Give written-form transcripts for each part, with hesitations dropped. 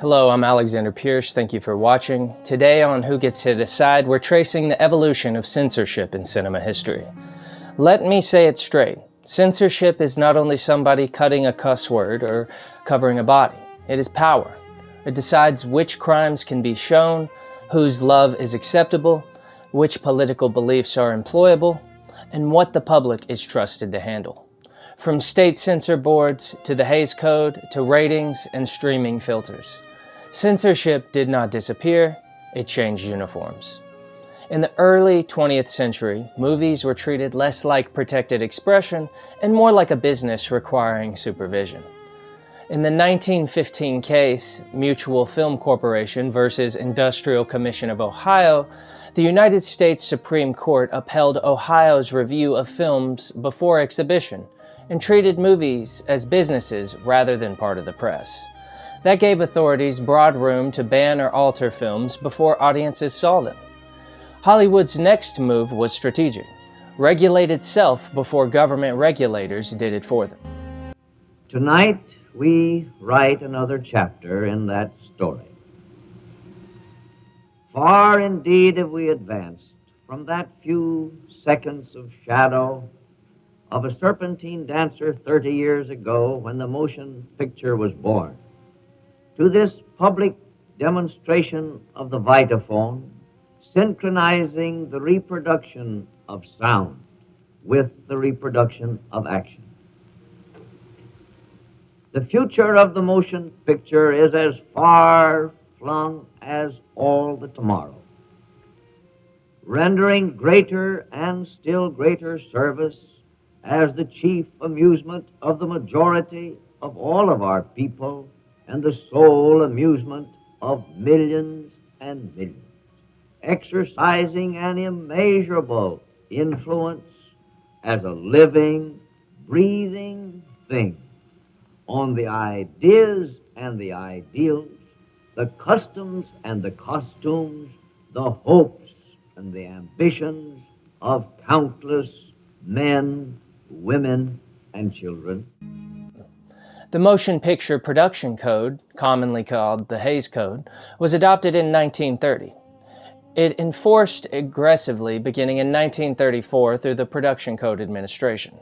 Hello, I'm Alexander Pierce. Thank you for watching. Today on Who Gets to Decide, we're tracing the evolution of censorship in cinema history. Let me say it straight. Censorship is not only somebody cutting a cuss word or covering a body. It is power. It decides which crimes can be shown, whose love is acceptable, which political beliefs are employable, and what the public is trusted to handle. From state censor boards to the Hays Code to ratings and streaming filters. Censorship did not disappear, it changed uniforms. In the early 20th century, movies were treated less like protected expression and more like a business requiring supervision. In the 1915 case, Mutual Film Corporation versus Industrial Commission of Ohio, the United States Supreme Court upheld Ohio's review of films before exhibition and treated movies as businesses rather than part of the press. That gave authorities broad room to ban or alter films before audiences saw them. Hollywood's next move was strategic. Regulate itself before government regulators did it for them. Tonight, we write another chapter in that story. Far indeed have we advanced from that few seconds of shadow of a serpentine dancer 30 years ago when the motion picture was born, to this public demonstration of the Vitaphone, synchronizing the reproduction of sound with the reproduction of action. The future of the motion picture is as far-flung as all the tomorrow, rendering greater and still greater service as the chief amusement of the majority of all of our people and the sole amusement of millions and millions, exercising an immeasurable influence as a living, breathing thing on the ideas and the ideals, the customs and the costumes, the hopes and the ambitions of countless men, women, and children. The Motion Picture Production Code, commonly called the Hays Code, was adopted in 1930. It enforced aggressively beginning in 1934 through the Production Code Administration.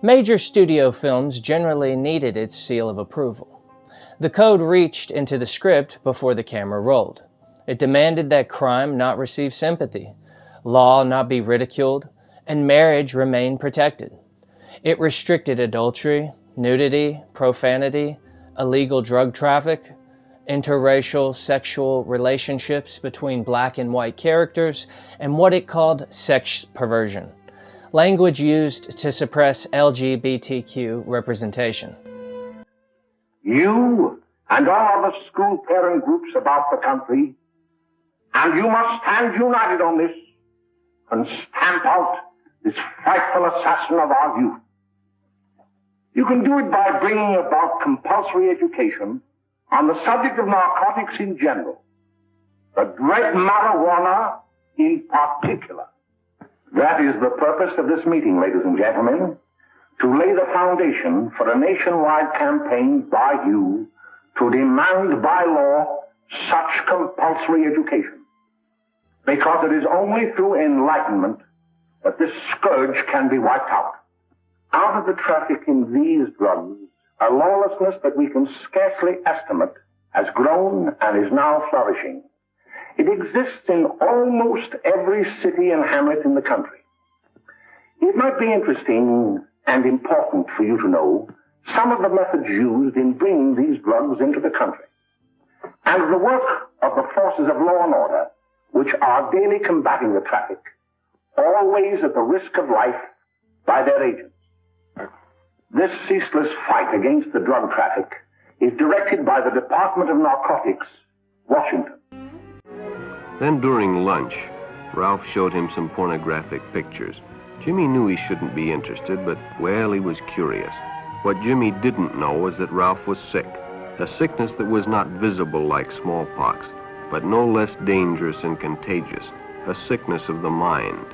Major studio films generally needed its seal of approval. The code reached into the script before the camera rolled. It demanded that crime not receive sympathy, law not be ridiculed, and marriage remain protected. It restricted adultery, nudity, profanity, illegal drug traffic, interracial sexual relationships between black and white characters, and what it called sex perversion, language used to suppress LGBTQ representation. You and all other school parent groups about the country, and you must stand united on this and stamp out this frightful assassin of our youth. You can do it by bringing about compulsory education on the subject of narcotics in general, the dread marijuana in particular. That is the purpose of this meeting, ladies and gentlemen, to lay the foundation for a nationwide campaign by you to demand by law such compulsory education. Because it is only through enlightenment that this scourge can be wiped out. Out of the traffic in these drugs, a lawlessness that we can scarcely estimate has grown and is now flourishing. It exists in almost every city and hamlet in the country. It might be interesting and important for you to know some of the methods used in bringing these drugs into the country, and the work of the forces of law and order, which are daily combating the traffic, always at the risk of life by their agents. This ceaseless fight against the drug traffic is directed by the Department of Narcotics, Washington. Then during lunch, Ralph showed him some pornographic pictures. Jimmy knew he shouldn't be interested, but, well, he was curious. What Jimmy didn't know was that Ralph was sick, a sickness that was not visible like smallpox, but no less dangerous and contagious, a sickness of the mind.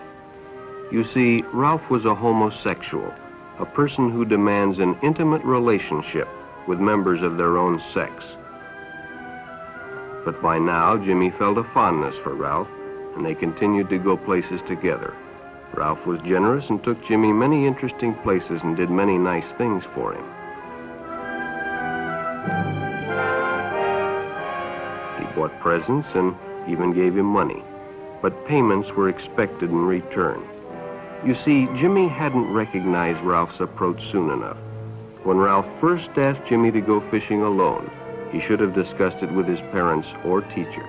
You see, Ralph was a homosexual, a person who demands an intimate relationship with members of their own sex. But by now, Jimmy felt a fondness for Ralph, and they continued to go places together. Ralph was generous and took Jimmy many interesting places and did many nice things for him. He bought presents and even gave him money, but payments were expected in return. You see, Jimmy hadn't recognized Ralph's approach soon enough. When Ralph first asked Jimmy to go fishing alone, he should have discussed it with his parents or teacher.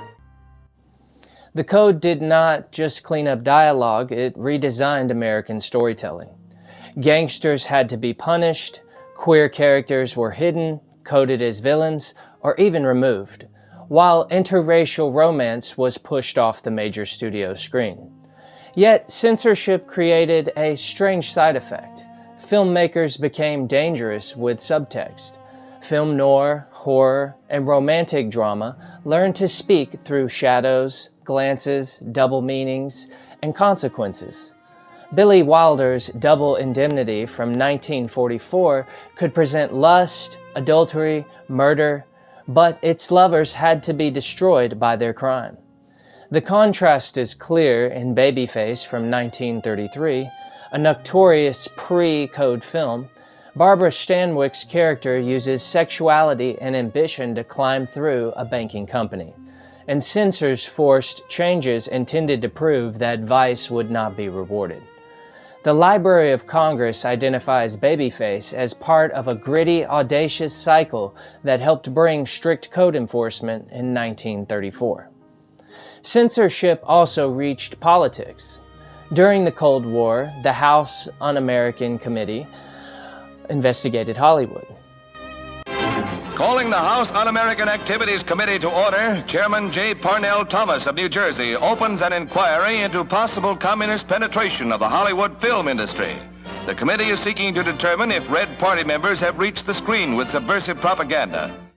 The code did not just clean up dialogue, it redesigned American storytelling. Gangsters had to be punished, queer characters were hidden, coded as villains, or even removed, while interracial romance was pushed off the major studio screen. Yet, censorship created a strange side effect. Filmmakers became dangerous with subtext. Film noir, horror, and romantic drama learned to speak through shadows, glances, double meanings, and consequences. Billy Wilder's Double Indemnity from 1944 could present lust, adultery, murder, but its lovers had to be destroyed by their crime. The contrast is clear in Babyface from 1933, a notorious pre-code film. Barbara Stanwyck's character uses sexuality and ambition to climb through a banking company, and censors forced changes intended to prove that vice would not be rewarded. The Library of Congress identifies Babyface as part of a gritty, audacious cycle that helped bring strict code enforcement in 1934. Censorship also reached politics. During the Cold War, the House Un-American Committee investigated Hollywood. Calling the House Un-American Activities Committee to order, Chairman J. Parnell Thomas of New Jersey opens an inquiry into possible communist penetration of the Hollywood film industry. The committee is seeking to determine if Red Party members have reached the screen with subversive propaganda.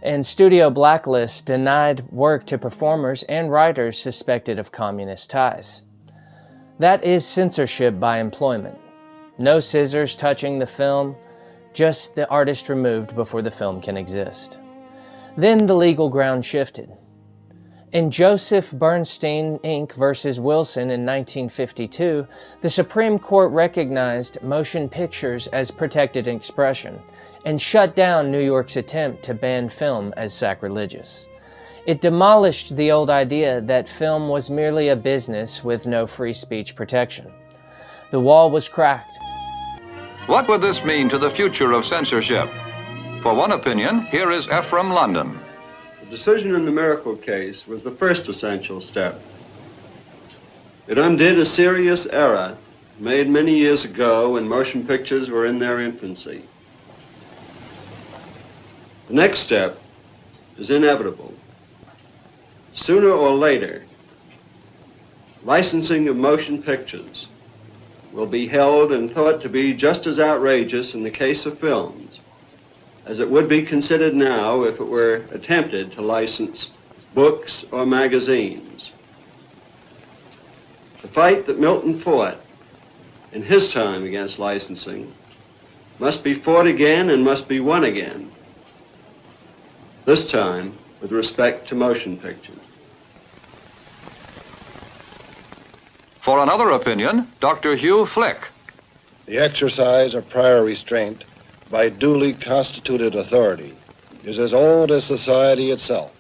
And studio blacklists denied work to performers and writers suspected of communist ties. That is censorship by employment. No scissors touching the film, just the artist removed before the film can exist. Then the legal ground shifted. In Joseph Bernstein, Inc. versus Wilson in 1952, the Supreme Court recognized motion pictures as protected expression and shut down New York's attempt to ban film as sacrilegious. It demolished the old idea that film was merely a business with no free speech protection. The wall was cracked. What would this mean to the future of censorship? For one opinion, here is Ephraim London. The decision in the Miracle case was the first essential step. It undid a serious error made many years ago when motion pictures were in their infancy. The next step is inevitable. Sooner or later, licensing of motion pictures will be held and thought to be just as outrageous in the case of films as it would be considered now if it were attempted to license books or magazines. The fight that Milton fought in his time against licensing must be fought again and must be won again, this time with respect to motion pictures. For another opinion, Dr. Hugh Flick. The exercise of prior restraint by duly constituted authority is as old as society itself.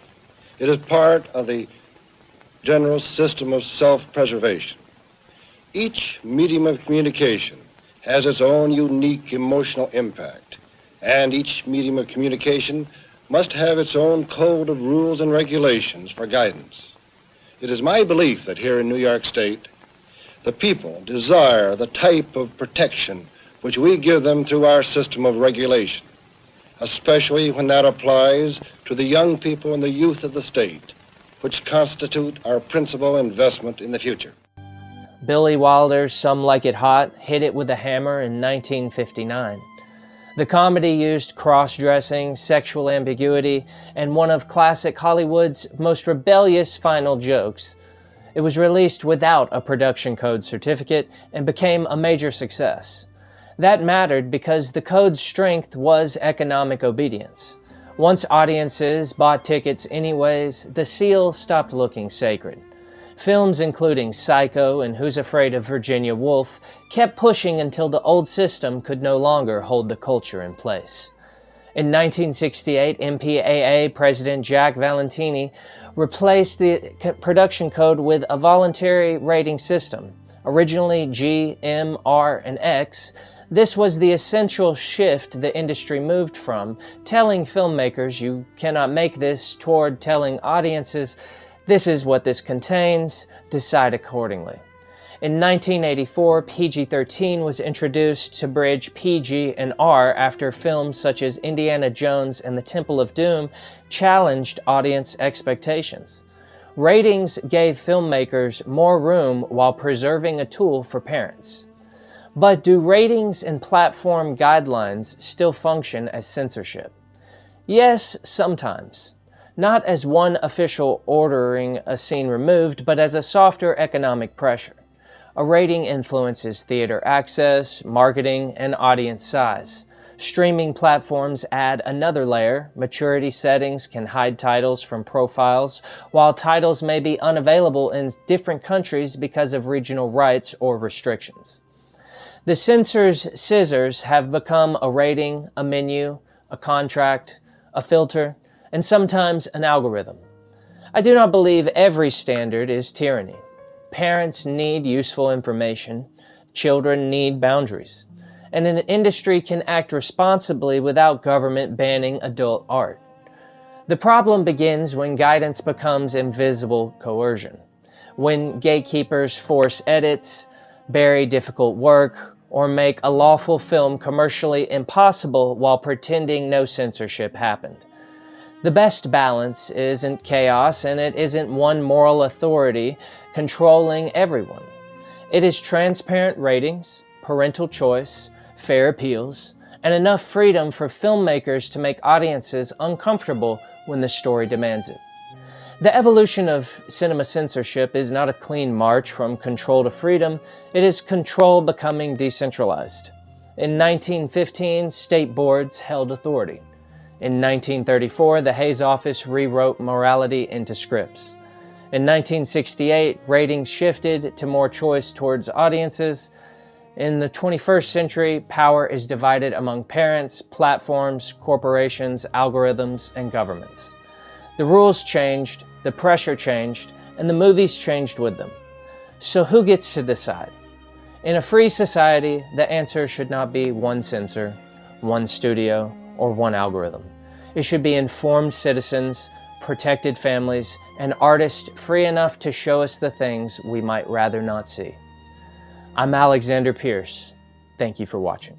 It is part of the general system of self-preservation. Each medium of communication has its own unique emotional impact, and each medium of communication must have its own code of rules and regulations for guidance. It is my belief that here in New York State, the people desire the type of protection which we give them through our system of regulation, especially when that applies to the young people and the youth of the state, which constitute our principal investment in the future. Billy Wilder's Some Like It Hot hit it with a hammer in 1959. The comedy used cross-dressing, sexual ambiguity, and one of classic Hollywood's most rebellious final jokes. It was released without a production code certificate and became a major success. That mattered because the code's strength was economic obedience. Once audiences bought tickets anyways, the seal stopped looking sacred. Films including Psycho and Who's Afraid of Virginia Woolf kept pushing until the old system could no longer hold the culture in place. In 1968, MPAA President Jack Valentini replaced the production code with a voluntary rating system, originally G, M, R, and X. This was the essential shift the industry moved from, telling filmmakers you cannot make this, toward telling audiences this is what this contains, decide accordingly. In 1984, PG-13 was introduced to bridge PG and R after films such as Indiana Jones and the Temple of Doom challenged audience expectations. Ratings gave filmmakers more room while preserving a tool for parents. But do ratings and platform guidelines still function as censorship? Yes, sometimes. Not as one official ordering a scene removed, but as a softer economic pressure. A rating influences theater access, marketing, and audience size. Streaming platforms add another layer. Maturity settings can hide titles from profiles, while titles may be unavailable in different countries because of regional rights or restrictions. The censor's scissors have become a rating, a menu, a contract, a filter, and sometimes an algorithm. I do not believe every standard is tyranny. Parents need useful information, children need boundaries, and an industry can act responsibly without government banning adult art. The problem begins when guidance becomes invisible coercion, when gatekeepers force edits, bury difficult work, or make a lawful film commercially impossible while pretending no censorship happened. The best balance isn't chaos, and it isn't one moral authority controlling everyone. It is transparent ratings, parental choice, fair appeals, and enough freedom for filmmakers to make audiences uncomfortable when the story demands it. The evolution of cinema censorship is not a clean march from control to freedom. It is control becoming decentralized. In 1915, state boards held authority. In 1934, the Hayes Office rewrote morality into scripts. In 1968, ratings shifted to more choice towards audiences. In the 21st century, power is divided among parents, platforms, corporations, algorithms, and governments. The rules changed, the pressure changed, and the movies changed with them. So who gets to decide? In a free society, the answer should not be one censor, one studio, or one algorithm. It should be informed citizens, protected families, and artists free enough to show us the things we might rather not see. I'm Alexander Pierce. Thank you for watching.